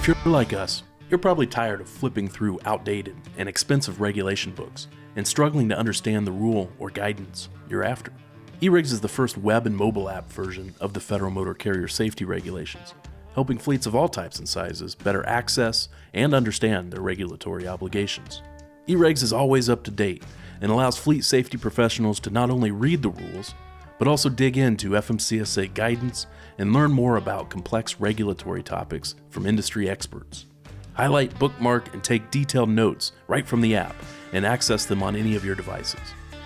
If you're like us, you're probably tired of flipping through outdated and expensive regulation books and struggling to understand the rule or guidance you're after. eRigs is the first web and mobile app version of the Federal Motor Carrier Safety Regulations, helping fleets of all types and sizes better access and understand their regulatory obligations. eRigs is always up to date and allows fleet safety professionals to not only read the rules, but also dig into FMCSA guidance and learn more about complex regulatory topics from industry experts. Highlight, bookmark, and take detailed notes right from the app and access them on any of your devices.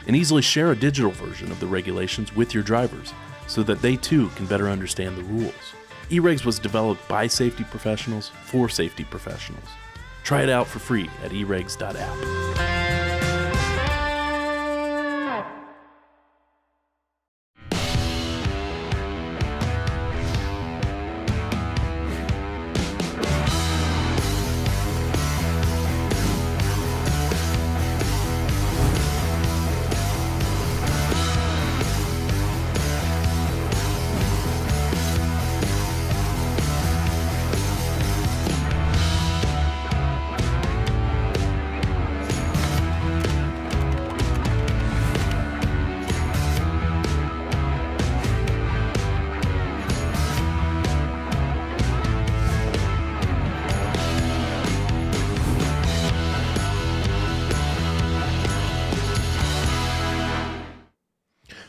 And easily share a digital version of the regulations with your drivers so that they too can better understand the rules. eRigs was developed by safety professionals for safety professionals. Try it out for free at erigs.app.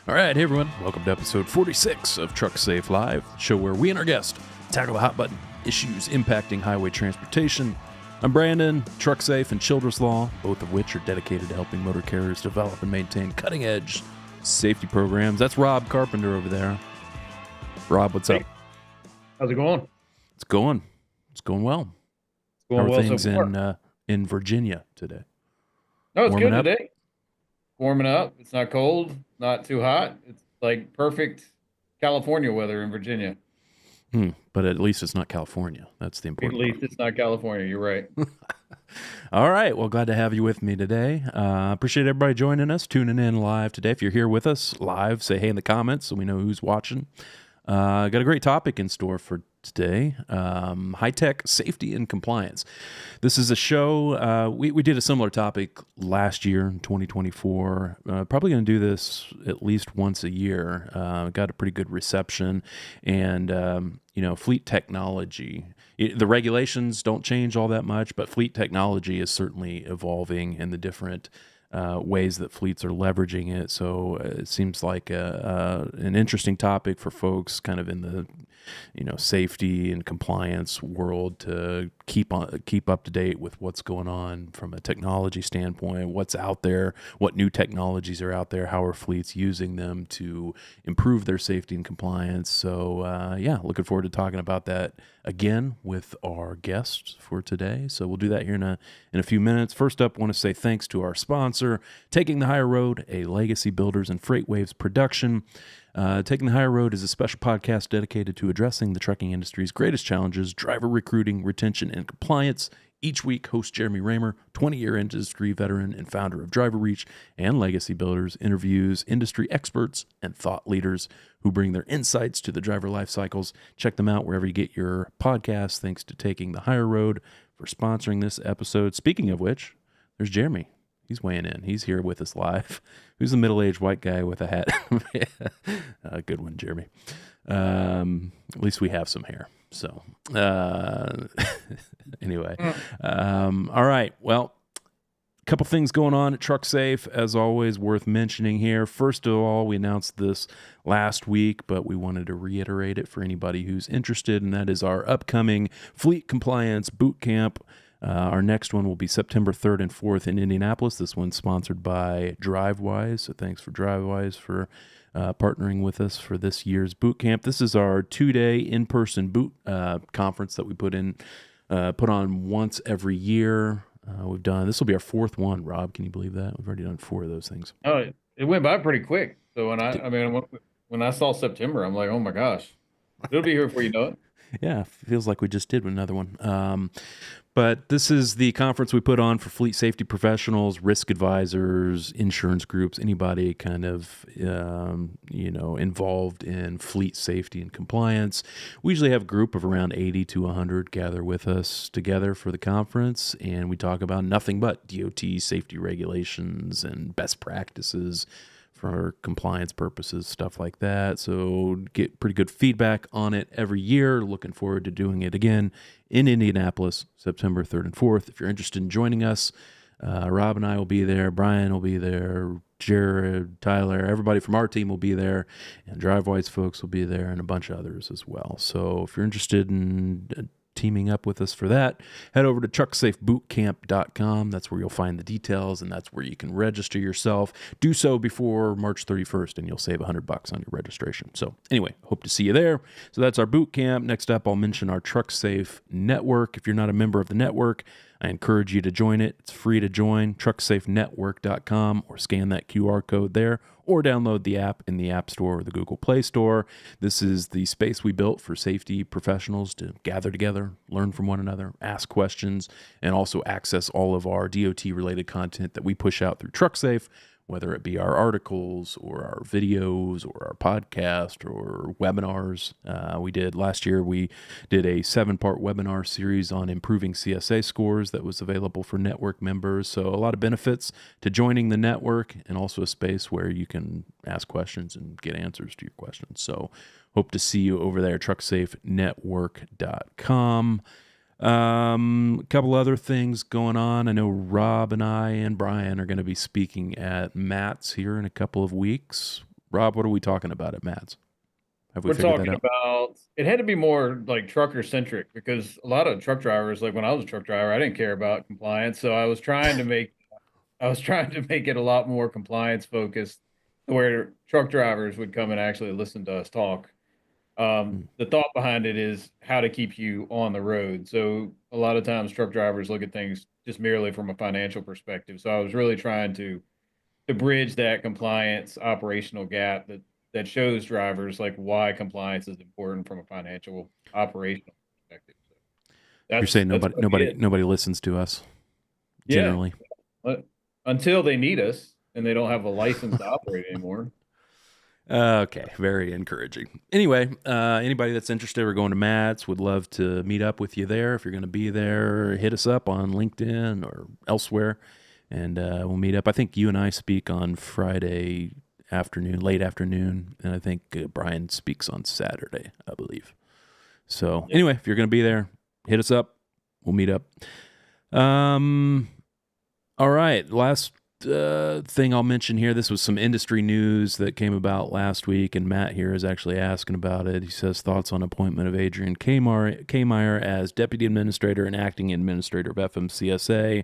All right, hey everyone, welcome to episode 46 of Trucksafe Live, the show where we and our guest tackle the hot button issues impacting highway transportation. I'm Brandon, Trucksafe and Childress Law, both of which are dedicated to helping motor carriers develop and maintain cutting-edge safety programs. That's Rob Carpenter over there. Rob, what's up? How's it going? It's going well. It's going How are well things so far. in Virginia today? No, it's Warming good up? today. Warming up. It's not cold, not too hot. It's like perfect California weather in Virginia. But at least it's not California. That's the At important least it's not California. You're right. part. All right. Well, glad to have you with me today. Appreciate everybody joining us, tuning in live today. If you're here with us live, say hey in the comments so we know who's watching. Got a great topic in store for today, high-tech safety and compliance. This is a show, we did a similar topic last year in 2024, probably going to do this at least once a year. Got a pretty good reception, and fleet technology. The regulations don't change all that much, but fleet technology is certainly evolving in the different ways that fleets are leveraging it. So it seems like an interesting topic for folks kind of in the safety and compliance world to keep up to date with what's going on from a technology standpoint, what's out there, what new technologies are out there, how are fleets using them to improve their safety and compliance. So looking forward to talking about that again with our guests for today. So we'll do that here in a few minutes. First up, I want to say thanks to our sponsor, Taking the Higher Road, a Legacy Builders and Freight Waves production. Taking the Higher Road is a special podcast dedicated to addressing the trucking industry's greatest challenges, driver recruiting, retention, and compliance. Each week, host Jeremy Raymer, 20-year industry veteran and founder of Driver Reach and Legacy Builders, interviews industry experts and thought leaders who bring their insights to the driver life cycles. Check them out wherever you get your podcasts. Thanks to Taking the Higher Road for sponsoring this episode. Speaking of which, there's Jeremy. He's weighing in. He's here with us live. Who's the middle-aged white guy with a hat? Good one, Jeremy. At least we have some hair. So anyway, all right. Well, a couple things going on at Trucksafe, as always, worth mentioning here. First of all, we announced this last week, but we wanted to reiterate it for anybody who's interested, and that is our upcoming Fleet Compliance Boot Camp. Our next one will be September 3rd and 4th in Indianapolis. This one's sponsored by Drivewyze, so thanks for Drivewyze for partnering with us for this year's boot camp. This is our 2-day in-person boot conference that we put on once every year. This will be our fourth one. Rob, can you believe that? We've already done 4 of those things. Oh, it went by pretty quick. So when I saw September, I'm like, oh my gosh, it'll be here before you know it. Yeah, feels like we just did another one. But this is the conference we put on for fleet safety professionals, risk advisors, insurance groups, anybody kind of involved in fleet safety and compliance. We usually have a group of around 80 to 100 gather with us together for the conference, and we talk about nothing but DOT safety regulations and best practices for compliance purposes, stuff like that. So get pretty good feedback on it every year. Looking forward to doing it again in Indianapolis, September 3rd and 4th. If you're interested in joining us, Rob and I will be there. Brian will be there. Jared, Tyler, everybody from our team will be there. And Drivewyze folks will be there, and a bunch of others as well. So if you're interested in teaming up with us for that, head over to trucksafebootcamp.com. That's where you'll find the details, and that's where you can register yourself. Do so before March 31st, and you'll save $100 on your registration. So anyway, hope to see you there. So that's our boot camp. Next up, I'll mention our Trucksafe network. If you're not a member of the network, I encourage you to join it. It's free to join, trucksafenetwork.com, or scan that QR code there, or download the app in the App Store or the Google Play Store. This is the space we built for safety professionals to gather together, learn from one another, ask questions, and also access all of our DOT-related content that we push out through Trucksafe, whether it be our articles or our videos or our podcast or webinars. We did last year, we did a 7-part webinar series on improving CSA scores that was available for network members. So a lot of benefits to joining the network, and also a space where you can ask questions and get answers to your questions. So hope to see you over there, trucksafenetwork.com. A couple other things going on. I know Rob and I and Brian are going to be speaking at Matt's here in a couple of weeks. Rob, what are we talking about at Matt's? Have we We're figured that talking out? about, it had to be more like trucker centric, because a lot of truck drivers, like when I was a truck driver, I didn't care about compliance. So I was trying to make it a lot more compliance focused, where truck drivers would come and actually listen to us talk. The thought behind it is how to keep you on the road. So a lot of times truck drivers look at things just merely from a financial perspective. So I was really trying to bridge that compliance operational gap that shows drivers like why compliance is important from a financial operational perspective. So You're saying that's what I did. nobody listens to us Yeah. generally. Until they need us and they don't have a license to operate anymore. Okay, very encouraging. Anyway, anybody that's interested or going to Matt's would love to meet up with you there. If you're going to be there, hit us up on LinkedIn or elsewhere, and we'll meet up. I think you and I speak on Friday afternoon, late afternoon, and I think Brian speaks on Saturday, I believe. So anyway, if you're going to be there, hit us up. We'll meet up. All right, last thing I'll mention here, this was some industry news that came about last week, and Matt here is actually asking about it. He says, thoughts on appointment of Adrian Kmeyer as Deputy Administrator and Acting Administrator of FMCSA.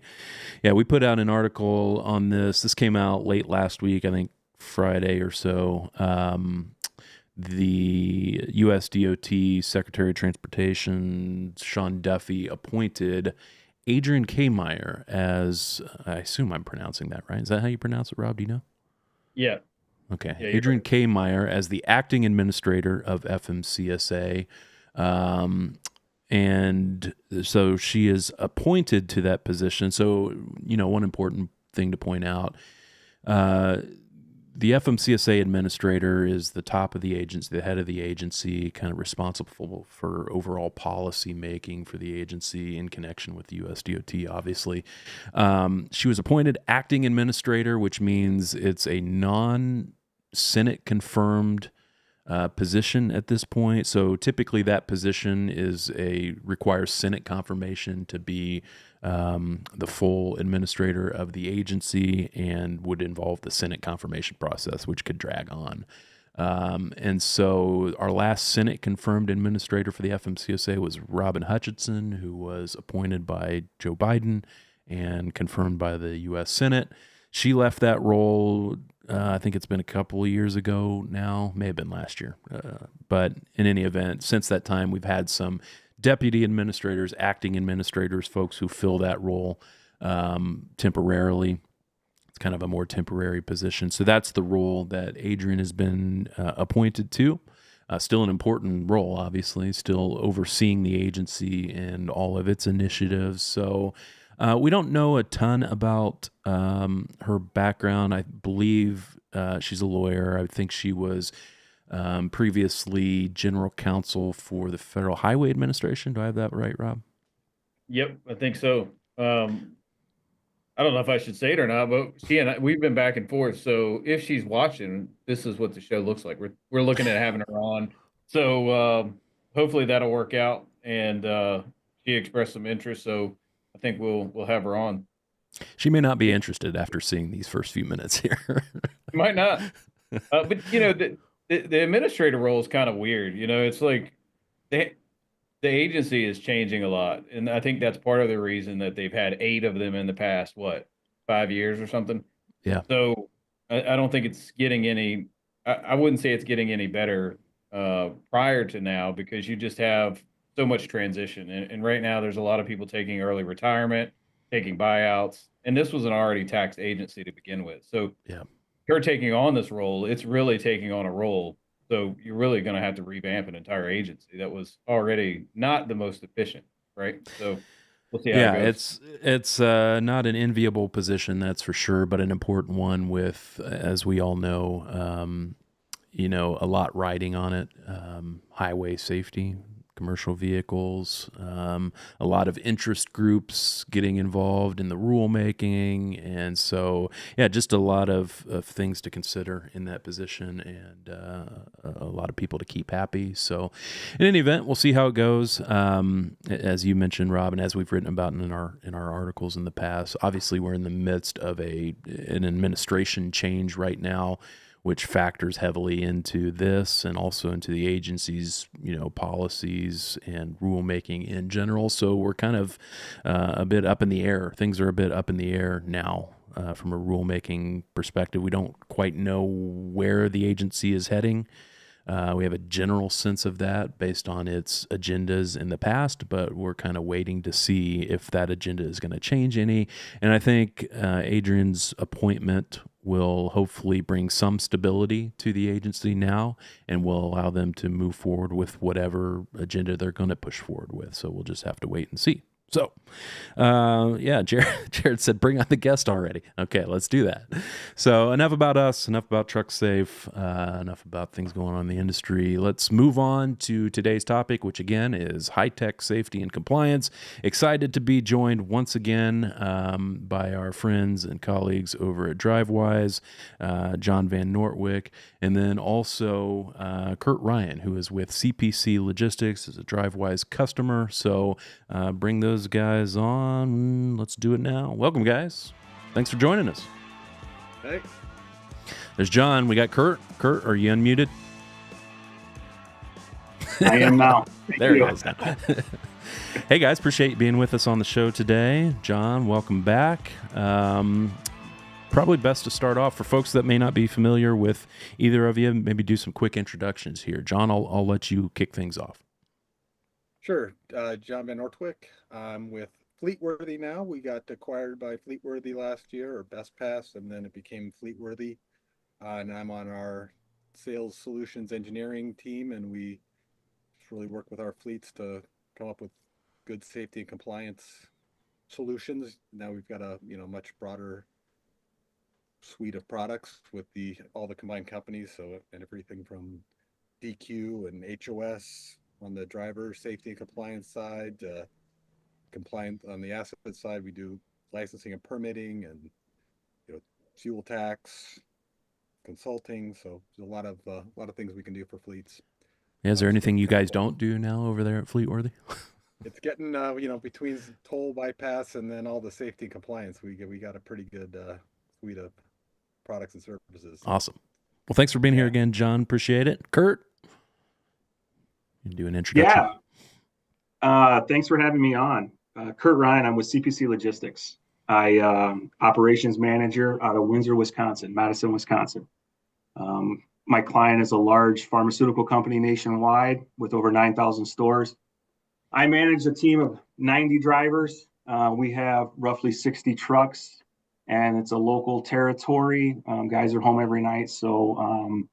Yeah, we put out an article on this. This came out late last week, I think Friday or so. The U.S. DOT Secretary of Transportation, Sean Duffy, appointed Adrian Kmeyer as, I assume I'm pronouncing that right. Is that how you pronounce it, Rob? Do you know? Yeah. Okay. Yeah, Adrian Kmeyer as the acting administrator of FMCSA. And so she is appointed to that position. So, one important thing to point out, the FMCSA administrator is the top of the agency, the head of the agency, kind of responsible for overall policy making for the agency in connection with the U.S. DOT, obviously. She was appointed acting administrator, which means it's a non-Senate confirmed position at this point. So typically that position requires Senate confirmation to be the full administrator of the agency, and would involve the Senate confirmation process, which could drag on. And so our last Senate confirmed administrator for the FMCSA was Robin Hutchinson, who was appointed by Joe Biden and confirmed by the U.S. Senate. She left that role, I think it's been a couple of years ago now, may have been last year. But in any event, since that time, we've had some deputy administrators, acting administrators, folks who fill that role temporarily. It's kind of a more temporary position. So that's the role that Adrian has been appointed to. Still an important role, obviously, still overseeing the agency and all of its initiatives. So we don't know a ton about her background. I believe she's a lawyer. I think she was previously general counsel for the Federal Highway Administration. Do I have that right, Rob? Yep, I think so. I don't know if I should say it or not, but she and we've been back and forth. So if she's watching, this is what the show looks like. We're looking at having her on. So hopefully that'll work out. And she expressed some interest, so I think we'll have her on. She may not be interested after seeing these first few minutes here. Might not, but the administrator role is kind of weird. It's like they the agency is changing a lot, and I think that's part of the reason that they've had 8 of them in the past, 5 years or something. Yeah. So I don't think it's getting any. I wouldn't say it's getting any better prior to now, because you just have so much transition, and right now there's a lot of people taking early retirement, taking buyouts, and this was an already taxed agency to begin with. So Yeah. her taking on this role, it's really taking on a role. So you're really going to have to revamp an entire agency that was already not the most efficient, right? So we'll see how it Yeah, goes. it's not an enviable position, that's for sure, but an important one with, as we all know, a lot riding on it. Highway safety, commercial vehicles, a lot of interest groups getting involved in the rulemaking, and so yeah, just a lot of things to consider in that position, and a lot of people to keep happy. So, in any event, we'll see how it goes. As you mentioned, Rob, and as we've written about in our articles in the past, obviously we're in the midst of an administration change right now, which factors heavily into this and also into the agency's, policies and rulemaking in general. So we're kind of a bit up in the air. Things are a bit up in the air now from a rulemaking perspective. We don't quite know where the agency is heading. We have a general sense of that based on its agendas in the past, but we're kind of waiting to see if that agenda is going to change any. And I think Adrian's appointment will hopefully bring some stability to the agency now, and will allow them to move forward with whatever agenda they're going to push forward with. So we'll just have to wait and see. So, yeah, Jared said, bring on the guest already. Okay, let's do that. So enough about us, enough about Trucksafe, enough about things going on in the industry. Let's move on to today's topic, which again is high-tech safety and compliance. Excited to be joined once again by our friends and colleagues over at Drivewyze, John Van Nortwick, and then also Kurt Ryan, who is with CPC Logistics as a Drivewyze customer. So bring those guys on. Let's do it now. Welcome, guys. Thanks for joining us. Hey. There's John. We got Kurt. Kurt, are you unmuted? I am now. There he is now. Hey, guys. Appreciate you being with us on the show today. John, welcome back. Probably best to start off for folks that may not be familiar with either of you, maybe do some quick introductions here. John, I'll let you kick things off. Sure. John Van Nortwick. I'm with Fleetworthy now. We got acquired by Fleetworthy last year, or Best Pass, and then it became Fleetworthy. And I'm on our sales solutions engineering team, and we really work with our fleets to come up with good safety and compliance solutions. Now we've got a much broader suite of products with all the combined companies, so and everything from DQ and HOS on the driver safety and compliance side, compliant on the asset side. We do licensing and permitting, and fuel tax, consulting. So there's a lot of things we can do for fleets. Yeah, is there anything you guys don't do now over there at Fleetworthy? It's getting between toll bypass and then all the safety and compliance, we got a pretty good suite of products and services. Awesome. Well, thanks for being here again, John. Appreciate it. Kurt, you do an introduction. Yeah. Thanks for having me on. Kurt Ryan, I'm with CPC Logistics. I operations manager out of Windsor, Wisconsin, Madison, Wisconsin. My client is a large pharmaceutical company nationwide with over 9,000 stores. I manage a team of 90 drivers. We have roughly 60 trucks, and it's a local territory. Guys are home every night, so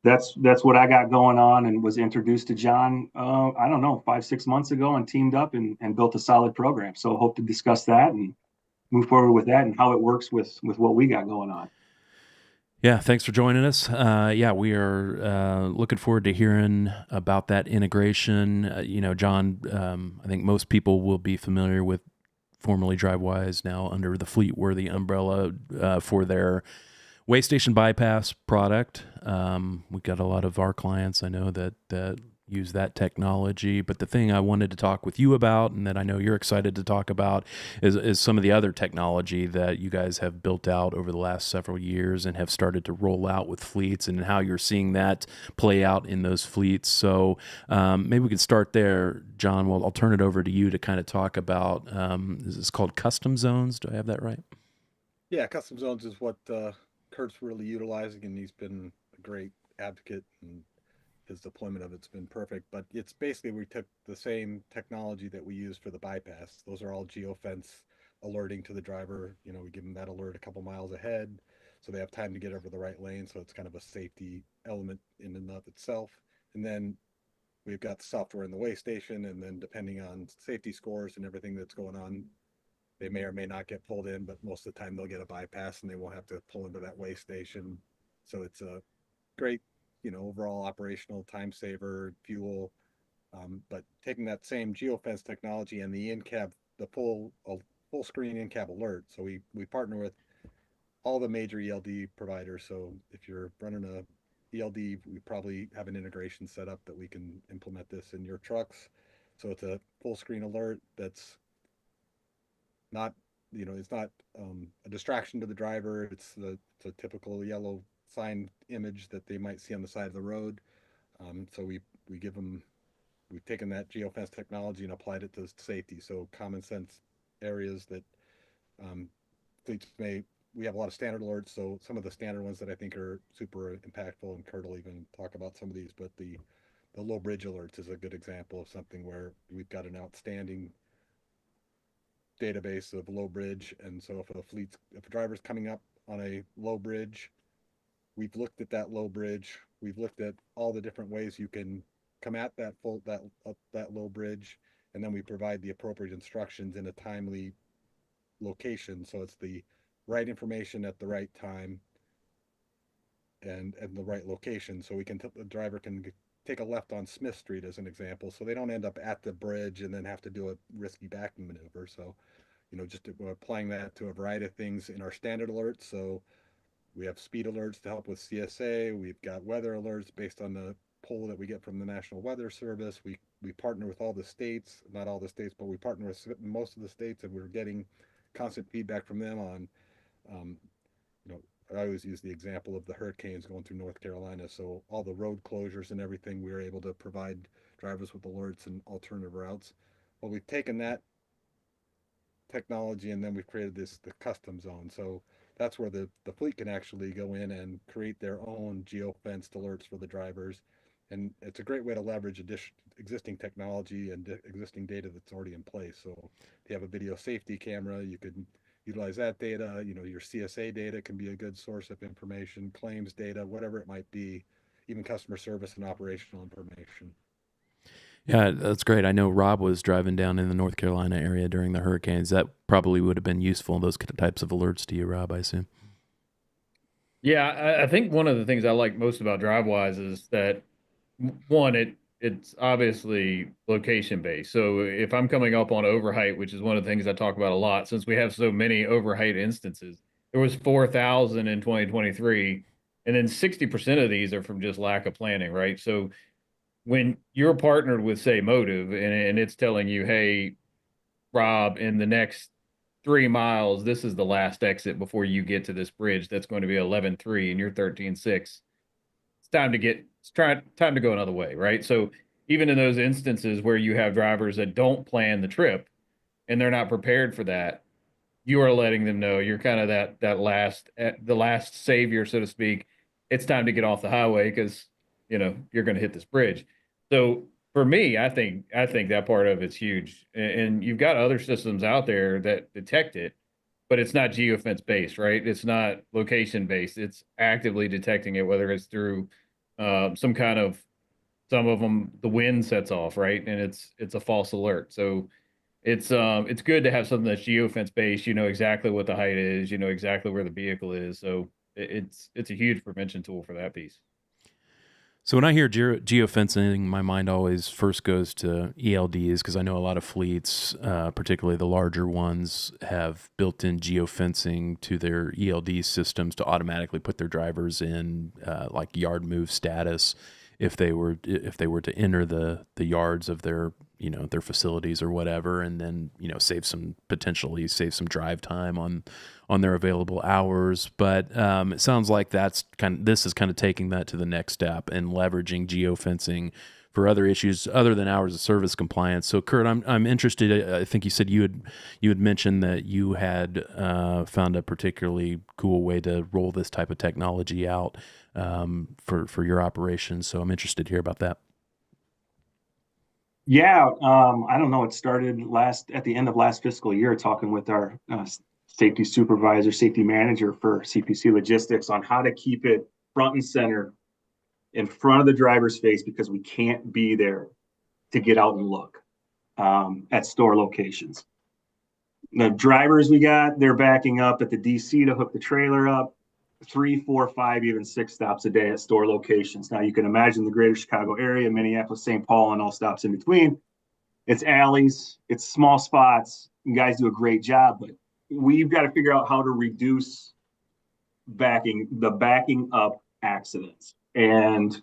that's what I got going on, and was introduced to John, I don't know, 5-6 months ago, and teamed up and built a solid program. So hope to discuss that and move forward with that and how it works with what we got going on. Yeah, thanks for joining us. Yeah, we are looking forward to hearing about that integration. John, I think most people will be familiar with formerly Drivewyze, now under the Fleetworthy umbrella, for their way station bypass product. We've got a lot of our clients I know that use that technology. But the thing I wanted to talk with you about, and that I know you're excited to talk about, is some of the other technology that you guys have built out over the last several years and have started to roll out with fleets, and how you're seeing that play out in those fleets. So maybe we can start there, John. Well, I'll turn it over to you to kind of talk about, this is called custom zones. Do I have that right? Yeah, custom zones is what Kurt's really utilizing, and he's been a great advocate, and his deployment of it's been perfect. But it's basically, we took the same technology that we use for the bypass. Those are all geofence alerting to the driver. We give them that alert a couple miles ahead, so they have time to get over the right lane. So it's kind of a safety element in and of itself. And then we've got the software in the way station, and then depending on safety scores and everything that's going on, they may or may not get pulled in, but most of the time they'll get a bypass and they won't have to pull into that way station. So it's a great, overall operational time saver, fuel. But taking that same geofence technology and the in-cab, the full screen in-cab alert. So we partner with all the major ELD providers. So if you're running a ELD, we probably have an integration set up that we can implement this in your trucks. So it's a full screen alert that's not, it's not a distraction to the driver. It's a typical yellow sign image that they might see on the side of the road. So we give them, we've taken that geofence technology and applied it to safety. So common sense areas that fleets we have a lot of standard alerts. So some of the standard ones that I think are super impactful, and Kurt will even talk about some of these, but the low bridge alerts is a good example of something where we've got an outstanding database of low bridge. And so if a driver's coming up on a low bridge, we've looked at that low bridge. We've looked at all the different ways you can come at that low bridge, and then we provide the appropriate instructions in a timely location. So it's the right information at the right time and the right location. So the driver can take a left on Smith Street as an example, so they don't end up at the bridge and then have to do a risky backing maneuver. So just applying that to a variety of things in our standard alerts. So we have speed alerts to help with CSA. We've got weather alerts based on the poll that we get from the National Weather Service. We partner with all the states, not all the states, but we partner with most of the states, and we're getting constant feedback from them on, I always use the example of the hurricanes going through North Carolina. So all the road closures and everything, we were able to provide drivers with alerts and alternative routes. Well, we've taken that technology and then we've created the custom zone. So that's where the fleet can actually go in and create their own geofenced alerts for the drivers. And it's a great way to leverage existing technology and existing data that's already in place. So if you have a video safety camera, you could utilize that data. Your CSA data can be a good source of information, claims data, whatever it might be, even customer service and operational information. Yeah, that's great. I know Rob was driving down in the North Carolina area during the hurricanes. That probably would have been useful, those types of alerts to you, Rob, I assume. Yeah, I think one of the things I like most about Drivewyze is that, one, it's obviously location based. So if I'm coming up on overheight, which is one of the things I talk about a lot, since we have so many overheight instances, there was 4,000 in 2023, and then 60% of these are from just lack of planning, right? So when you're partnered with, say, Motive, and it's telling you, hey, Rob, in the next 3 miles, this is the last exit before you get to this bridge that's going to be 11.3 and you're 13.6. Time to go another way, right? So even in those instances where you have drivers that don't plan the trip and they're not prepared for that, you are letting them know you're kind of the last savior, so to speak. It's time to get off the highway because you're going to hit this bridge. So for me, I think that part of it's huge. And you've got other systems out there that detect it, but it's not geofence based, right? It's not location based. It's actively detecting it, whether it's through some kind of, some of them, the wind sets off, right? And it's a false alert. So it's good to have something that's geofence based. You know exactly what the height is. You know exactly where the vehicle is. So it's a huge prevention tool for that piece. So when I hear geofencing, my mind always first goes to ELDs because I know a lot of fleets, particularly the larger ones, have built-in geofencing to their ELD systems to automatically put their drivers in like yard move status if they were to enter the yards of their their facilities or whatever, and then potentially save some drive time on their available hours. But it sounds like this is kind of taking that to the next step and leveraging geofencing for other issues other than hours of service compliance. So Kurt, I'm interested. I think you said you had mentioned that you had found a particularly cool way to roll this type of technology out for your operations. So I'm interested to hear about that. Yeah, I don't know. It started at the end of last fiscal year, talking with our safety supervisor, safety manager for CPC Logistics on how to keep it front and center in front of the driver's face, because we can't be there to get out and look at store locations. The drivers we got, they're backing up at the DC to hook the trailer up 3, 4, 5, even 6 stops a day at store locations. Now you can imagine the greater Chicago area, Minneapolis, St. Paul, and all stops in between. It's alleys, it's small spots. You guys do a great job, but we've got to figure out how to reduce backing up accidents. And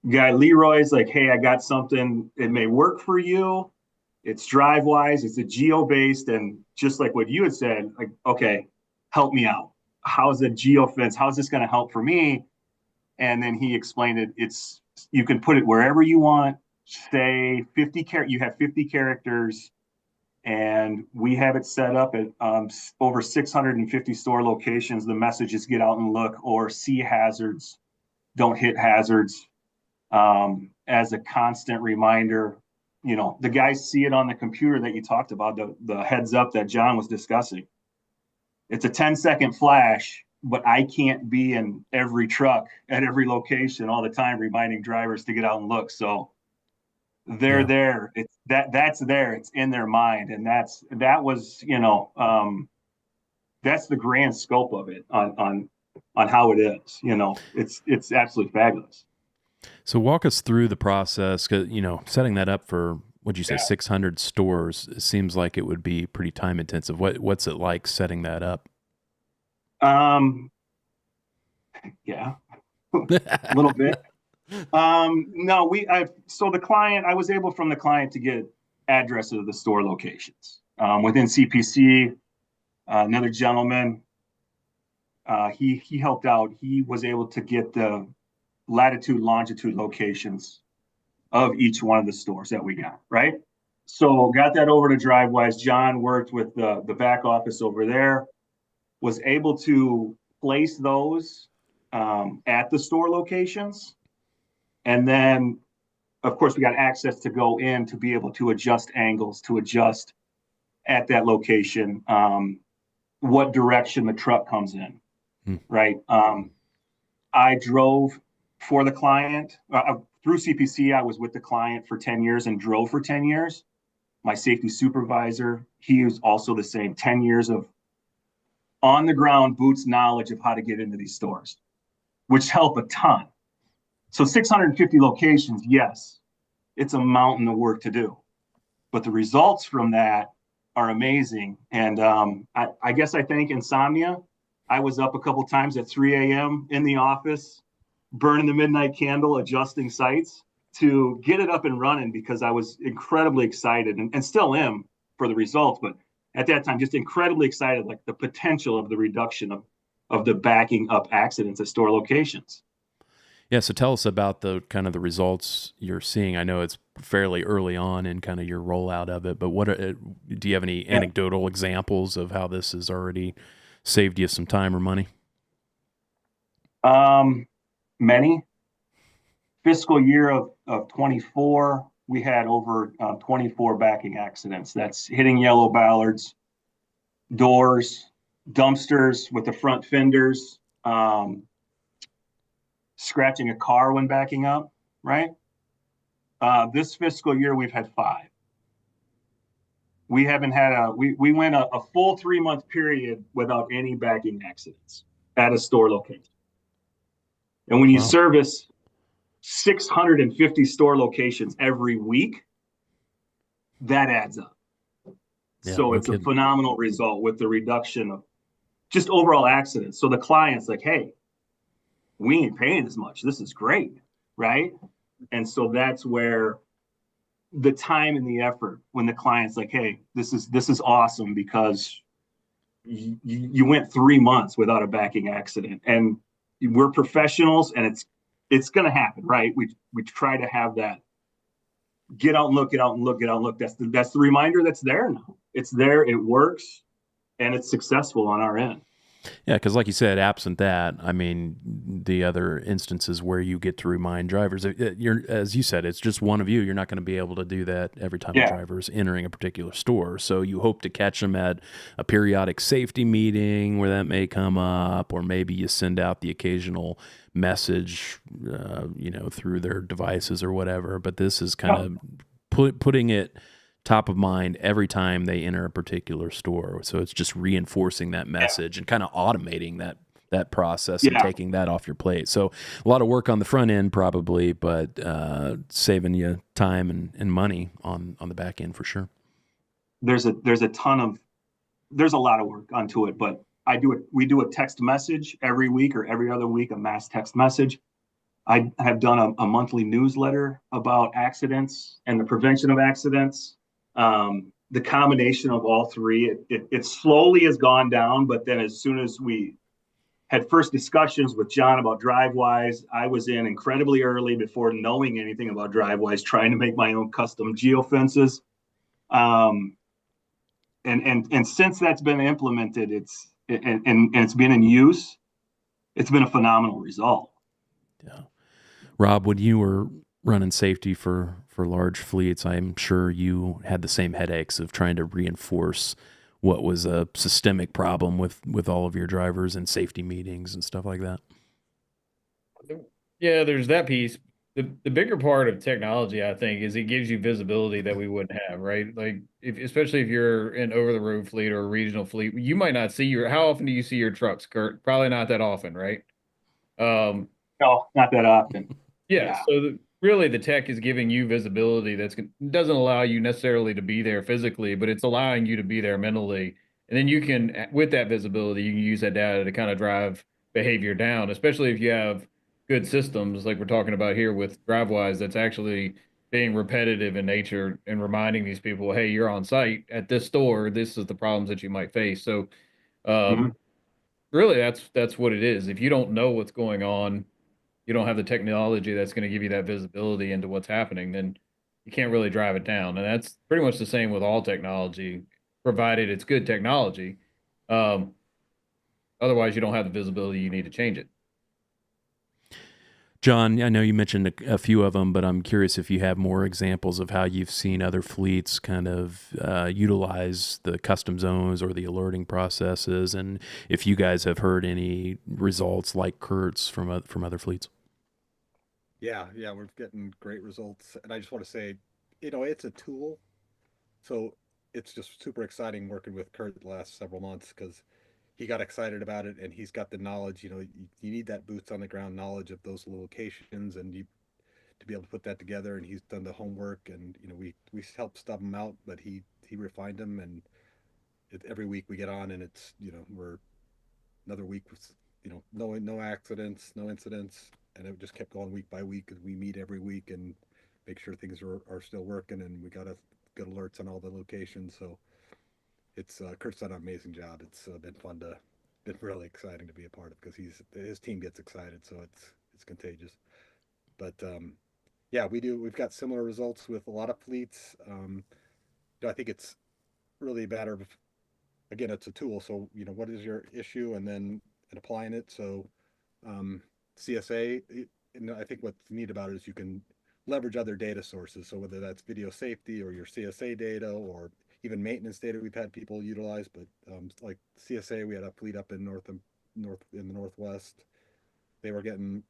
guy Leroy's like, hey, I got something. It may work for you. It's Drivewyze. It's a geo-based, and just like what you had said, like, okay, help me out. How's a geofence? How's this going to help for me? And then he explained it. You can put it wherever you want. Say 50 you have 50 characters, and we have it set up at over 650 store locations. The message is get out and look, or see hazards, don't hit hazards, as a constant reminder. The guys see it on the computer that you talked about, the heads up that John was discussing. It's a 10-second flash, but I can't be in every truck at every location all the time reminding drivers to get out and look. So they're there. That's there. It's in their mind, and that's the grand scope of it on how it is. It's absolutely fabulous. So walk us through the process, because setting that up for, what'd you say, 600 stores, it seems like it would be pretty time intensive. What's it like setting that up? Yeah, a little bit. No, so the client, I was able from the client to get addresses of the store locations. Within CPC, another gentleman, he helped out. He was able to get the latitude, longitude locations of each one of the stores that we got, right? So got that over to Drivewyze. John worked with the back office over there, was able to place those at the store locations. And then, of course, we got access to go in to be able to adjust angles, to adjust at that location what direction the truck comes in, right? I drove for the client. Through CPC, I was with the client for 10 years and drove for 10 years. My safety supervisor, he was also the same, 10 years of on-the-ground boots knowledge of how to get into these stores, which help a ton. So 650 locations, yes, it's a mountain of work to do. But the results from that are amazing. And I guess I thank insomnia. I was up a couple times at 3 a.m. in the office, burning the midnight candle, adjusting sites to get it up and running, because I was incredibly excited and still am for the results. But at that time, just incredibly excited, like the potential of the reduction of the backing up accidents at store locations. Yeah, so tell us about the kind of the results you're seeing. I know it's fairly early on in kind of your rollout of it, but do you have any anecdotal examples of how this has already saved you some time or money? Many. Fiscal year of 24, we had over 24 backing accidents. That's hitting yellow ballards, doors, dumpsters with the front fenders, scratching a car when backing up, right? This fiscal year, we've had 5. We haven't had we went a full 3-month period without any backing accidents at a store location. And when you Wow. service 650 store locations every week, that adds up. Yeah, So no it's a kidding. phenomenal result with the reduction of just overall accidents. So the client's like, hey, we ain't paying as much. This is great, right? And so that's where the time and the effort, when the client's like, hey, this is awesome because you went 3 months without a backing accident, and we're professionals, and it's going to happen, right? We try to have that get out and look, get out and look, get out and look. That's the reminder that's there now. It's there, it works, and it's successful on our end. Yeah, because like you said, absent that, I mean, the other instances where you get to remind drivers, you're, as you said, it's just one of you. You're not going to be able to do that every time a driver is entering a particular store. So you hope to catch them at a periodic safety meeting where that may come up, or maybe you send out the occasional message, through their devices or whatever. But this is kind of putting it top of mind every time they enter a particular store. So it's just reinforcing that message and kind of automating that process and taking that off your plate. So a lot of work on the front end probably, but saving you time and money on the back end for sure. There's a lot of work onto it, but we do a text message every week or every other week, a mass text message. I have done a monthly newsletter about accidents and the prevention of accidents. The combination of all three, it slowly has gone down, but then as soon as we had first discussions with John about Drivewyze, I was in incredibly early before knowing anything about Drivewyze, trying to make my own custom geofences. And since that's been implemented, it's been in use, it's been a phenomenal result. Yeah. Rob, when you were running safety for large fleets, I'm sure you had the same headaches of trying to reinforce what was a systemic problem with all of your drivers and safety meetings and stuff like that. Yeah, there's that piece. The bigger part of technology, I think, is it gives you visibility that we wouldn't have, right? Like, especially if you're an over-the-road fleet or a regional fleet, you might not see how often do you see your trucks, Kurt? Probably not that often, right? No, not that often. Yeah. So really, the tech is giving you visibility doesn't allow you necessarily to be there physically, but it's allowing you to be there mentally. And then you can, with that visibility, you can use that data to kind of drive behavior down, especially if you have good systems like we're talking about here with Drivewyze that's actually being repetitive in nature and reminding these people, hey, you're on site at this store. This is the problems that you might face. So really, that's what it is. If you don't know what's going on, you don't have the technology that's going to give you that visibility into what's happening, then you can't really drive it down. And that's pretty much the same with all technology, provided it's good technology. Otherwise, you don't have the visibility you need to change it. John, I know you mentioned a few of them, but I'm curious if you have more examples of how you've seen other fleets kind of utilize the custom zones or the alerting processes, and if you guys have heard any results like Kurt's from other fleets. Yeah, we're getting great results. And I just want to say, it's a tool. So it's just super exciting working with Kurt the last several months because he got excited about it and he's got the knowledge. You need that boots on the ground knowledge of those locations and you to be able to put that together. And he's done the homework and, we helped stub him out, but he refined them. And every week we get on and it's, we're another week with, no accidents, no incidents. And it just kept going week by week because we meet every week and make sure things are still working. And we got good alerts on all the locations. So it's Kurt's done an amazing job. It's been really exciting to be a part of because his team gets excited. So it's contagious. But we've got similar results with a lot of fleets. I think it's really a matter of, again, it's a tool. So, what is your issue and applying it. So CSA, and I think what's neat about it is you can leverage other data sources. So whether that's video safety or your CSA data or even maintenance data we've had people utilize, but like CSA, we had a fleet up in the Northwest. They were getting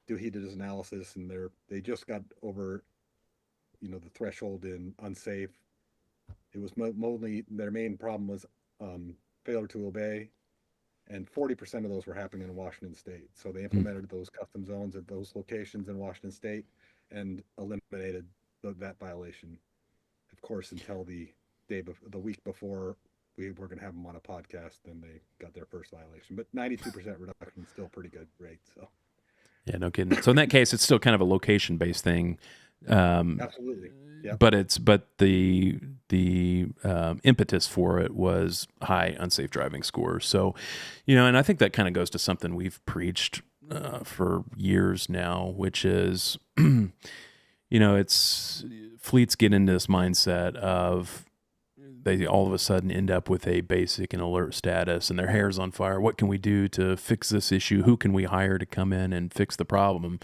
do HEDIS analysis, and they just got over, the threshold in unsafe. It was mostly their main problem was failure to obey, and 40% of those were happening in Washington State. So they implemented those custom zones at those locations in Washington State and eliminated that violation. Of course, until the week before we were going to have them on a podcast, then they got their first violation. But 92% reduction is still pretty good rate. So Yeah, no kidding. So in that case, it's still kind of a location-based thing. absolutely. Yep. But the impetus for it was high unsafe driving scores. So, and I think that kind of goes to something we've preached for years now, which is, it's fleets get into this mindset of they all of a sudden end up with a basic and alert status and their hair's on fire. What can we do to fix this issue? Who can we hire to come in and fix the problem?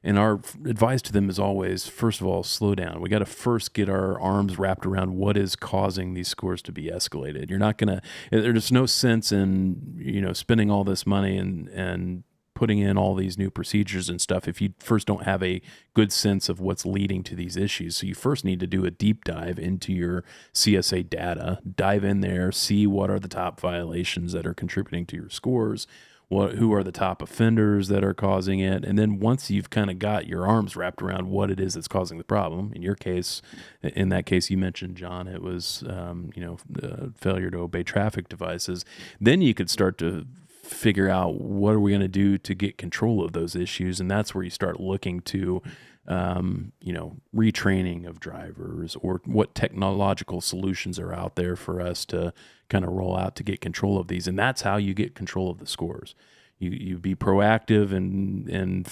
And our advice to them is always, first of all, slow down. We got to first get our arms wrapped around what is causing these scores to be escalated. You're not going to, there's no sense in, spending all this money and putting in all these new procedures and stuff if you first don't have a good sense of what's leading to these issues. So you first need to do a deep dive into your CSA data, dive in there, see what are the top violations that are contributing to your scores, who are the top offenders that are causing it. And then once you've kind of got your arms wrapped around what it is that's causing the problem, in that case you mentioned, John, it was, failure to obey traffic devices. Then you could start to figure out what are we going to do to get control of those issues. And that's where you start looking to, retraining of drivers or what technological solutions are out there for us to kind of roll out to get control of these. And that's how you get control of the scores. You be proactive and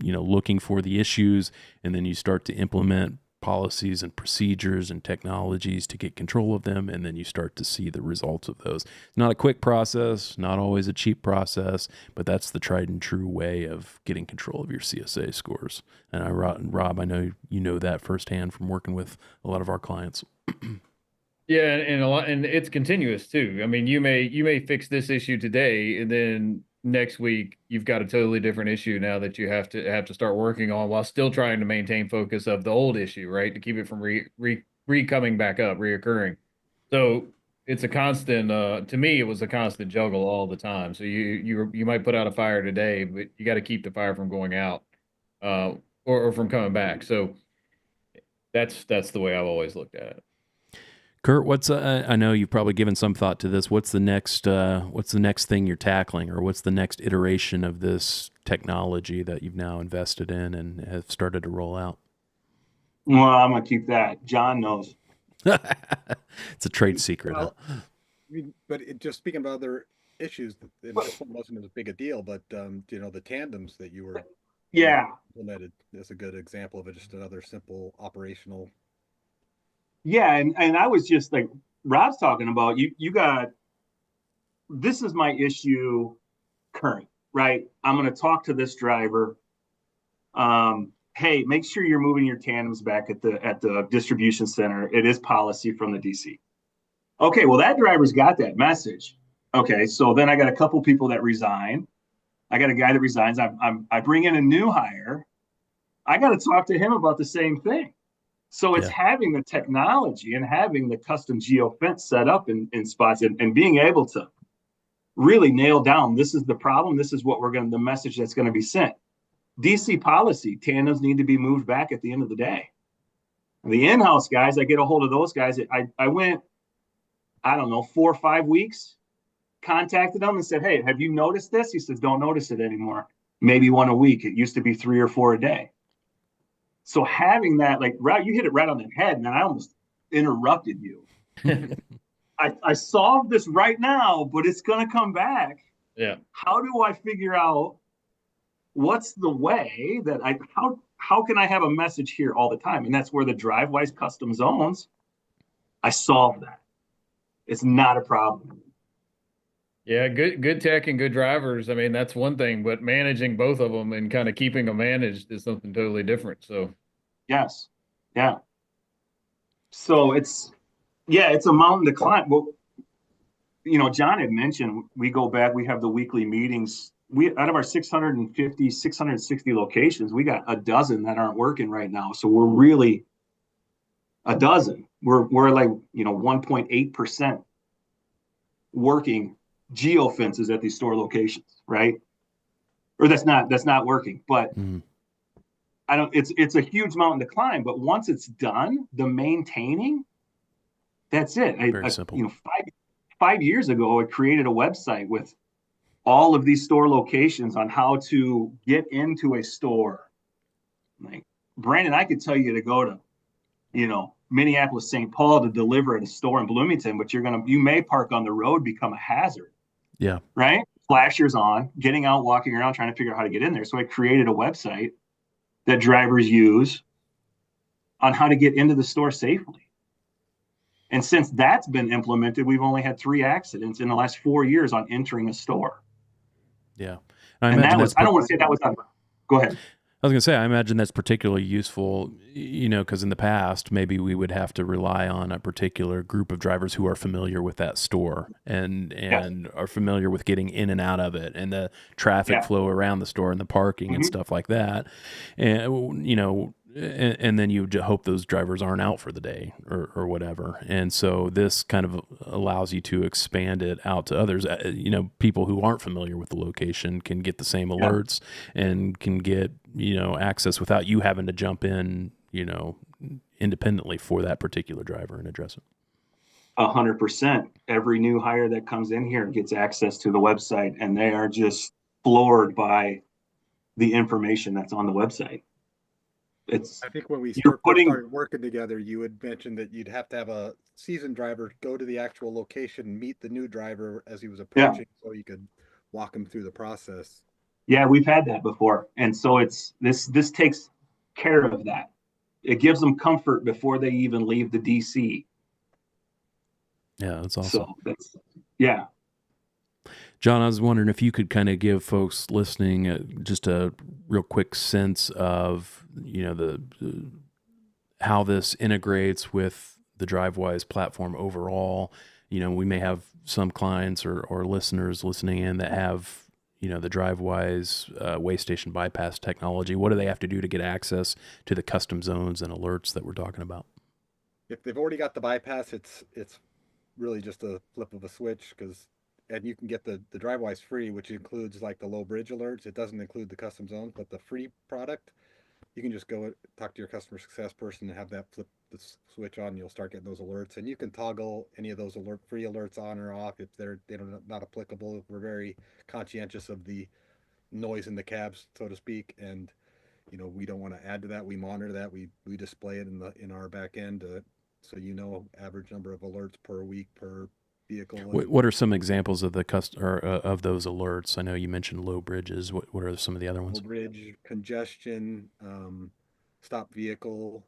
looking for the issues, and then you start to implement policies and procedures and technologies to get control of them, and then you start to see the results of those. It's not a quick process, not always a cheap process, but that's the tried and true way of getting control of your CSA scores. And Rob, I know you know that firsthand from working with a lot of our clients. Yeah, and it's continuous too. I mean, you may fix this issue today, and then next week you've got a totally different issue now that you have to start working on while still trying to maintain focus of the old issue, right? To keep it from coming back up, reoccurring. So it's a constant. To me, it was a constant juggle all the time. So you might put out a fire today, but you got to keep the fire from going out, or from coming back. So that's the way I've always looked at it. Kurt, I know you've probably given some thought to this. What's the next thing you're tackling, or what's the next iteration of this technology that you've now invested in and have started to roll out? Well, I'm going to keep that. John knows. It's a trade secret. Well, but just speaking about other issues, this one wasn't as big a deal, but the tandems that you were implemented is a good example of it. Just another simple operational. Yeah, and I was just like Rob's talking about, you got, this is my issue current, right? I'm going to talk to this driver. Hey, make sure you're moving your tandems back at the distribution center. It is policy from the DC. Okay, well, that driver's got that message. Okay, so then I got a couple people that resign. I got a guy that resigns. I bring in a new hire. I got to talk to him about the same thing. So it's having the technology and having the custom geofence set up in spots and being able to really nail down, this is the problem, this is what the message that's going to be sent. DC policy, tandems need to be moved back at the end of the day. The in-house guys, I get a hold of those guys. I went, 4 or 5 weeks, contacted them and said, hey, have you noticed this? He says, don't notice it anymore. Maybe 1 a week. It used to be 3 or 4 a day. So having that, like, you hit it right on the head, man. I almost interrupted you. I solved this right now, but it's going to come back. Yeah. How do I figure out what's the way that how can I have a message here all the time? And that's where the Drivewyze custom zones, I solved that. It's not a problem. Yeah, good tech and good drivers. I mean, that's one thing, but managing both of them and kind of keeping them managed is something totally different. So, yes, yeah. So it's a mountain to climb. Well, John had mentioned we go back. We have the weekly meetings we out of our 650, 660 locations, we got a dozen that aren't working right now. So we're really a dozen. We're like, 1.8% working geo fences at these store locations, right? Or that's not working, but it's a huge mountain to climb, but once it's done, the maintaining, that's it. Very simple. 5 years ago, I created a website with all of these store locations on how to get into a store. Like, Brandon, I could tell you to go to, Minneapolis, St. Paul to deliver at a store in Bloomington, but you may park on the road, become a hazard. Yeah. Right? Flashers on, getting out, walking around, trying to figure out how to get in there. So I created a website that drivers use on how to get into the store safely. And since that's been implemented, we've only had 3 accidents in the last 4 years on entering a store. Yeah. And that was, I don't want to say that was, go ahead. I was going to say, I imagine that's particularly useful, because in the past, maybe we would have to rely on a particular group of drivers who are familiar with that store and are familiar with getting in and out of it and the traffic flow around the store and the parking and stuff like that. And, and then you hope those drivers aren't out for the day or whatever. And so this kind of allows you to expand it out to others. People who aren't familiar with the location can get the same alerts and can get, access without you having to jump in, independently for that particular driver and address it. 100%. Every new hire that comes in here gets access to the website, and they are just floored by the information that's on the website. I think when we started working together, you had mentioned that you'd have to have a seasoned driver go to the actual location, meet the new driver as he was approaching, so you could walk him through the process. Yeah, we've had that before, and so this takes care of that. It gives them comfort before they even leave the DC. Yeah, that's awesome. So John, I was wondering if you could kind of give folks listening just a real quick sense of, how this integrates with the Drivewyze platform overall. We may have some clients or listeners listening in that have, the Drivewyze way station bypass technology. What do they have to do to get access to the custom zones and alerts that we're talking about? If they've already got the bypass, it's really just a flip of a switch, and you can get the Drivewyze free, which includes like the low bridge alerts. It doesn't include the custom zones, but the free product, you can just go talk to your customer success person and have that flip the switch on. And you'll start getting those alerts, and you can toggle any of those free alerts on or off if they're not applicable. We're very conscientious of the noise in the cabs, so to speak, and we don't want to add to that. We monitor that. We display it in our back end, so average number of alerts per week per vehicle. What are some examples of of those alerts? I know you mentioned low bridges. What are some of the other ones? Low bridge, congestion, stop vehicle.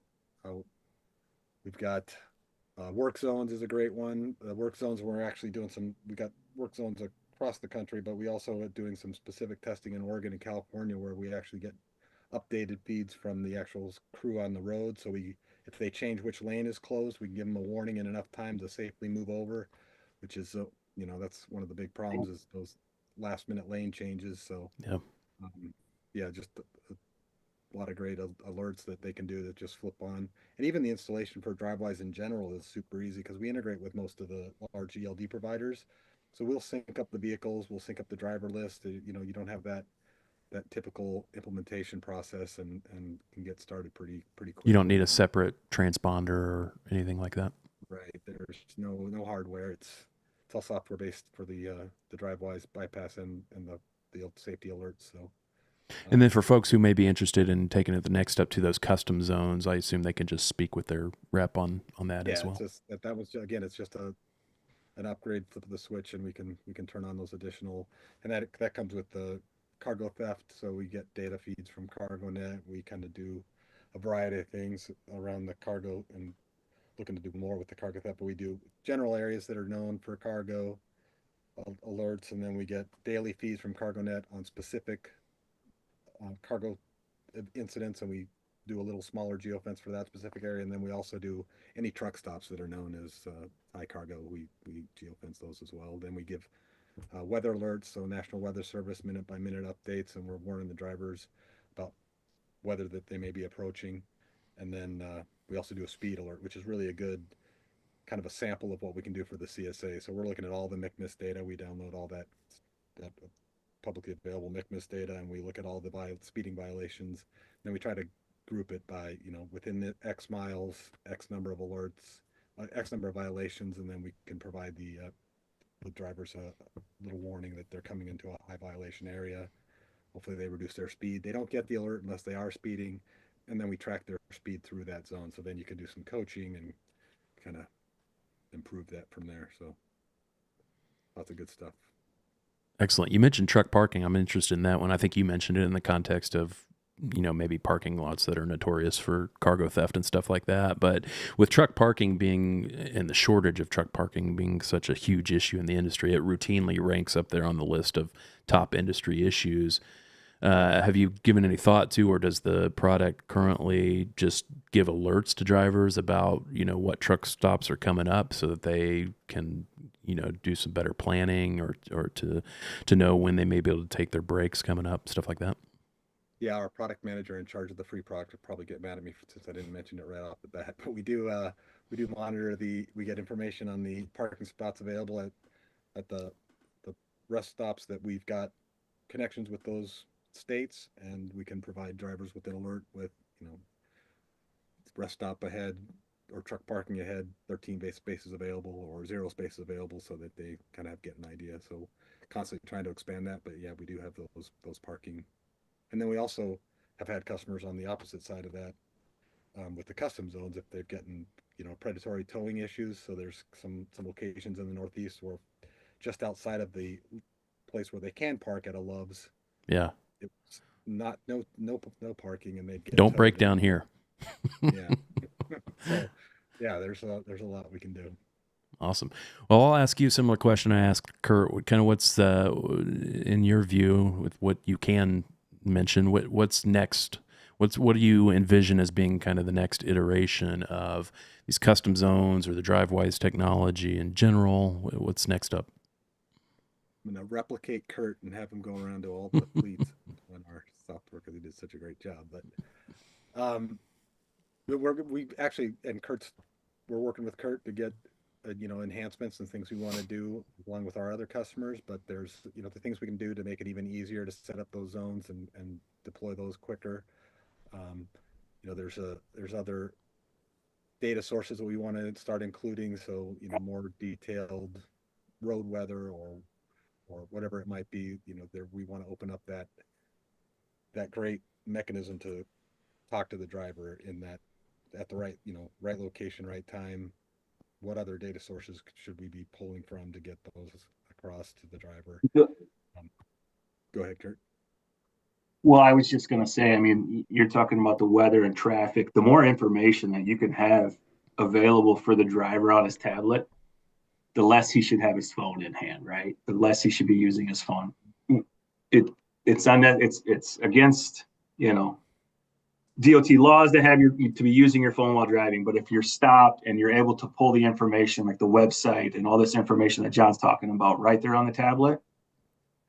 We've got work zones is a great one. Work zones, we're actually doing we got work zones across the country, but we also are doing some specific testing in Oregon and California where we actually get updated feeds from the actual crew on the road. So if they change which lane is closed, we can give them a warning in enough time to safely move over, which is, that's one of the big problems is those last minute lane changes. So, just a lot of great alerts that they can do that just flip on. And even the installation for Drivewyze in general is super easy because we integrate with most of the large ELD providers. So we'll sync up the vehicles, we'll sync up the driver list. You don't have that typical implementation process and can get started pretty quick. You don't need a separate transponder or anything like that. Right. There's no hardware. It's all software based for the Drivewyze bypass and the safety alerts. So. And then for folks who may be interested in taking it the next step to those custom zones, I assume they can just speak with their rep on that as well. It's just an upgrade, flip of the switch, and we can turn on those additional, and that comes with the cargo theft. So we get data feeds from CargoNet. We kind of do a variety of things around the cargo and looking to do more with the cargo theft, but we do general areas that are known for cargo alerts, and then we get daily feeds from CargoNet on specific cargo incidents, and we do a little smaller geofence for that specific area, and then we also do any truck stops that are known as high cargo. We geofence those as well. Then we give weather alerts, so National Weather Service minute by minute updates, and we're warning the drivers about weather that they may be approaching. And then we also do a speed alert, which is really a good kind of a sample of what we can do for the CSA. So we're looking at all the MCMIS data. We download all that publicly available MCMIS data, and we look at all the speeding violations. Then we try to group it by, within the X miles, X number of alerts, X number of violations, and then we can provide the drivers a little warning that they're coming into a high violation area. Hopefully they reduce their speed. They don't get the alert unless they are speeding, and then we track their speed through that zone. So then you can do some coaching and kind of improve that from there. So lots of good stuff. Excellent. You mentioned truck parking. I'm interested in that one. I think you mentioned it in the context of, maybe parking lots that are notorious for cargo theft and stuff like that. But with truck parking being, and the shortage of truck parking being such a huge issue in the industry, it routinely ranks up there on the list of top industry issues. Have you given any thought to, or does the product currently just give alerts to drivers about, what truck stops are coming up so that they can, do some better planning or to know when they may be able to take their breaks coming up, stuff like that? Yeah, our product manager in charge of the free product would probably get mad at me since I didn't mention it right off the bat. But we do monitor we get information on the parking spots available at the rest stops that we've got connections with those states, and we can provide drivers with an alert with, rest stop ahead or truck parking ahead, 13 base spaces available or 0 spaces available, so that they kind of get an idea. So constantly trying to expand that, but yeah, we do have those parking. And then we also have had customers on the opposite side of that, with the custom zones, if they're getting, predatory towing issues. So there's some locations in the Northeast where just outside of the place where they can park at a Love's, Yeah. it's not no parking, and they get Don't towed. break down here. Yeah. So yeah, there's a lot we can do. Awesome. Well, I'll ask you a similar question I asked Kurt. What's in your view, with what you can mention, what's next? What do you envision as being kind of the next iteration of these custom zones or the Drivewyze technology in general? What's next up? I'm gonna replicate Kurt and have him go around to all the fleets on our software, because he did such a great job. But we actually, and we're working with Kurt to get enhancements and things we want to do along with our other customers. But there's the things we can do to make it even easier to set up those zones and deploy those quicker. There's other data sources that we want to start including, so more detailed road weather or whatever it might be. We want to open up that great mechanism to talk to the driver in that, at the right location, right time. What other data sources should we be pulling from to get those across to the driver? Go ahead, Kurt. Well, I was just going to say, I mean, you're talking about the weather and traffic. The more information that you can have available for the driver on his tablet, the less he should have his phone in hand, right? The less he should be using his phone. It's against, DOT laws to have to be using your phone while driving. But if you're stopped and you're able to pull the information, like the website and all this information that John's talking about right there on the tablet,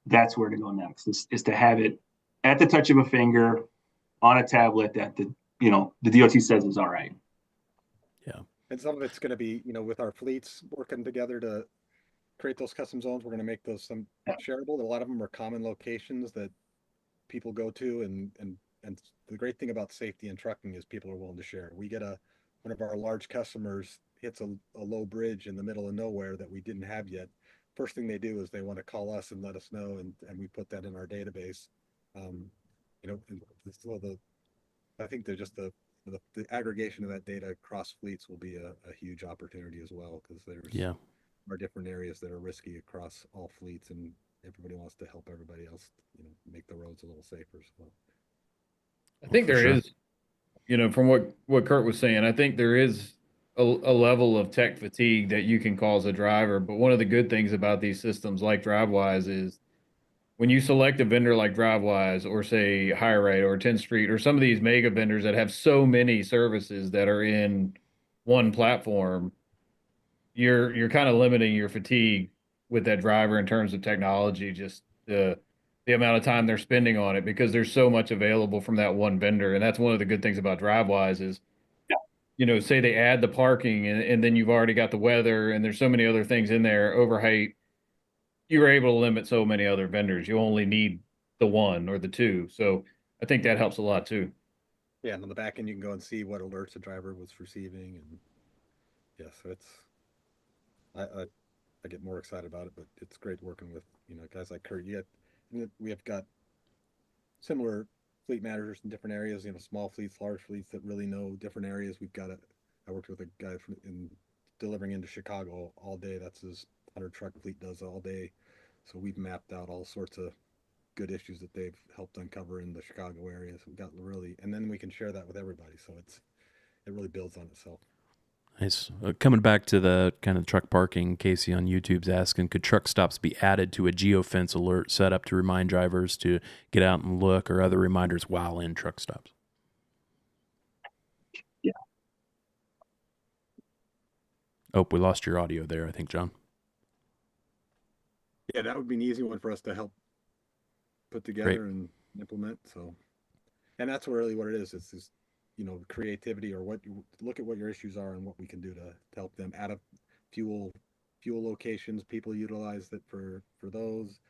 that's where to go next, is to have it at the touch of a finger on a tablet that the DOT says is all right. Yeah. And some of it's going to be, with our fleets working together to create those custom zones, we're going to make those some shareable. A lot of them are common locations that people go to, and the great thing about safety and trucking is people are willing to share. We get one of our large customers hits a low bridge in the middle of nowhere that we didn't have yet. First thing they do is they want to call us and let us know, and we put that in our database. I think they're just the aggregation of that data across fleets will be a huge opportunity as well, because are different areas that are risky across all fleets, and everybody wants to help everybody else, make the roads a little safer. So I think there is, from what Kurt was saying, I think there is a level of tech fatigue that you can cause a driver. But one of the good things about these systems like Drivewyze is, when you select a vendor like Drivewyze, or say HireRight or 10th Street, or some of these mega vendors that have so many services that are in one platform, you're kind of limiting your fatigue with that driver in terms of technology, just the amount of time they're spending on it, because there's so much available from that one vendor. And that's one of the good things about Drivewyze is, say they add the parking and then you've already got the weather and there's so many other things in there, overheight. You were able to limit so many other vendors. You only need the one or the two. So I think that helps a lot too. Yeah, and on the back end, you can go and see what alerts the driver was receiving, and yeah, so I get more excited about it, but it's great working with guys like Kurt. We have got similar fleet managers in different areas, small fleets, large fleets that really know different areas. I worked with a guy in delivering into Chicago all day. That's his 100 truck fleet does all day. So we've mapped out all sorts of good issues that they've helped uncover in the Chicago area. So we've got and then we can share that with everybody. So it really builds on itself. Nice. Coming back to the kind of truck parking, Casey on YouTube's asking, could truck stops be added to a geofence alert set up to remind drivers to get out and look, or other reminders while in truck stops? Yeah. Oh, we lost your audio there, I think, John. Yeah, that would be an easy one for us to help put together and implement. So, and that's really what it is. It's just, creativity, or look at what your issues are and what we can do to help them. Out of fuel locations, people utilize it for those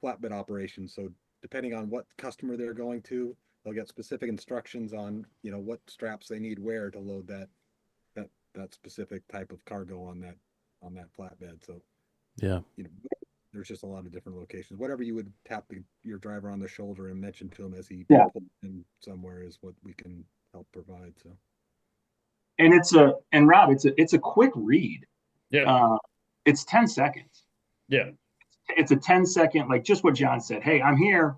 flatbed operations. So depending on what customer they're going to, they'll get specific instructions on what straps they need where to load that specific type of cargo on that flatbed. So yeah, there's just a lot of different locations. Whatever you would tap your driver on the shoulder and mention to him as he pulls in somewhere is what we can help provide. So, and Rob, it's a quick read. Yeah. It's 10 seconds. Yeah. It's a 10-second, like just what John said. Hey, I'm here.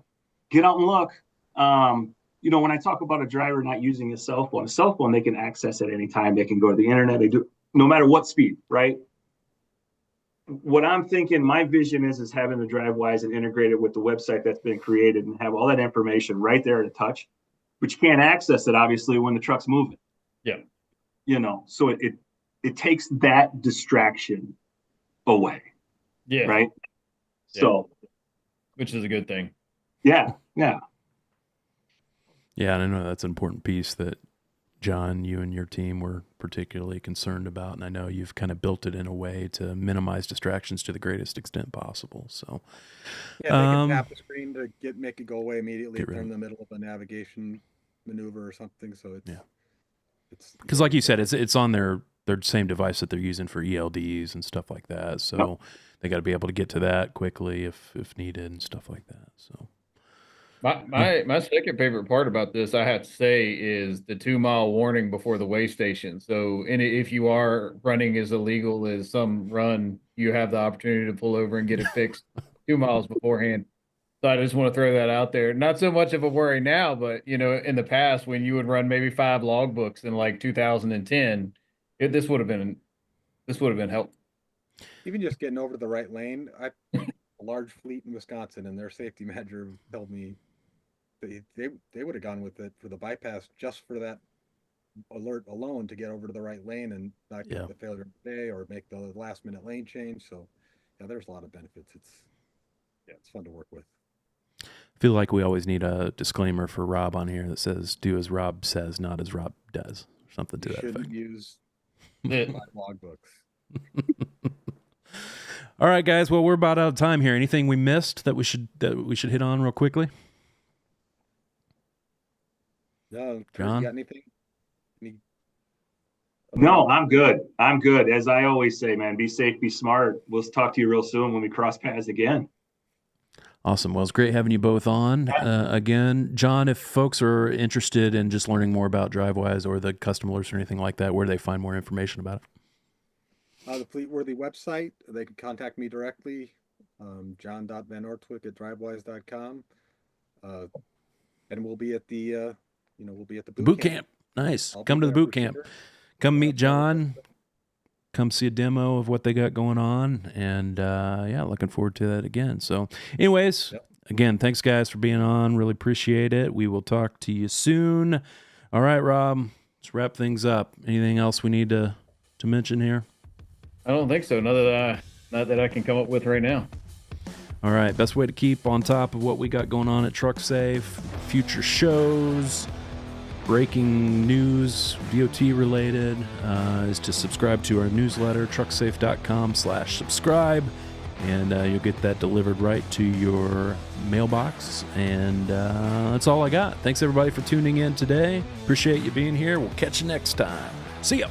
Get out and look. When I talk about a driver not using a cell phone, they can access at any time. They can go to the internet. They do no matter what speed, right? What I'm thinking, my vision is having the Drivewyze and integrated with the website that's been created and have all that information right there to touch, but you can't access it obviously when the truck's moving. Yeah. So it takes that distraction away. Yeah. Right. Yeah. So, which is a good thing. Yeah. Yeah. And I know that's an important piece that John, you and your team were particularly concerned about, and I know you've kind of built it in a way to minimize distractions to the greatest extent possible. So, yeah, they can tap the screen to make it go away immediately if they're in the middle of a navigation maneuver or something. So it's because, like you said, it's on their same device that they're using for ELDs and stuff like that. So they got to be able to get to that quickly if needed and stuff like that. So. My second favorite part about this, I have to say, is the 2-mile warning before the weigh station. So, if you are running as illegal as some run, you have the opportunity to pull over and get it fixed 2 miles beforehand. So I just want to throw that out there. Not so much of a worry now, but in the past when you would run maybe 5 logbooks in like 2010, this would have been helpful. Even just getting over to the right lane. A large fleet in Wisconsin, and their safety manager told me they would have gone with it for the bypass just for that alert alone to get over to the right lane and not get the failure of the day or make the last minute lane change. So there's a lot of benefits. It's fun to work with. I feel like we always need a disclaimer for Rob on here that says do as Rob says, not as Rob does, or something to that effect. Shouldn't use logbooks. All right, guys. Well, we're about out of time here. Anything we missed that we should hit on real quickly? John, you got anything? No, I'm good. As I always say, man, be safe, be smart. We'll talk to you real soon when we cross paths again. Awesome. Well, it's great having you both on again. John, if folks are interested in just learning more about Drivewyze or the custom alerts or anything like that, where do they find more information about it? The Fleetworthy website. They can contact me directly. John.Van.Nortwick@drivewyze.com. And we'll be at the boot camp. Nice. Come to the boot camp. Sure. Come meet John. Come see a demo of what they got going on. And looking forward to that again. So anyways, again, thanks guys for being on. Really appreciate it. We will talk to you soon. All right, Rob, let's wrap things up. Anything else we need to mention here? I don't think so. Not Not that I can come up with right now. All right, best way to keep on top of what we got going on at Trucksafe, future shows, breaking news, DOT related, is to subscribe to our newsletter, trucksafe.com/subscribe, and you'll get that delivered right to your mailbox. And that's all I got. Thanks everybody for tuning in today. Appreciate you being here. We'll catch you next time. See ya.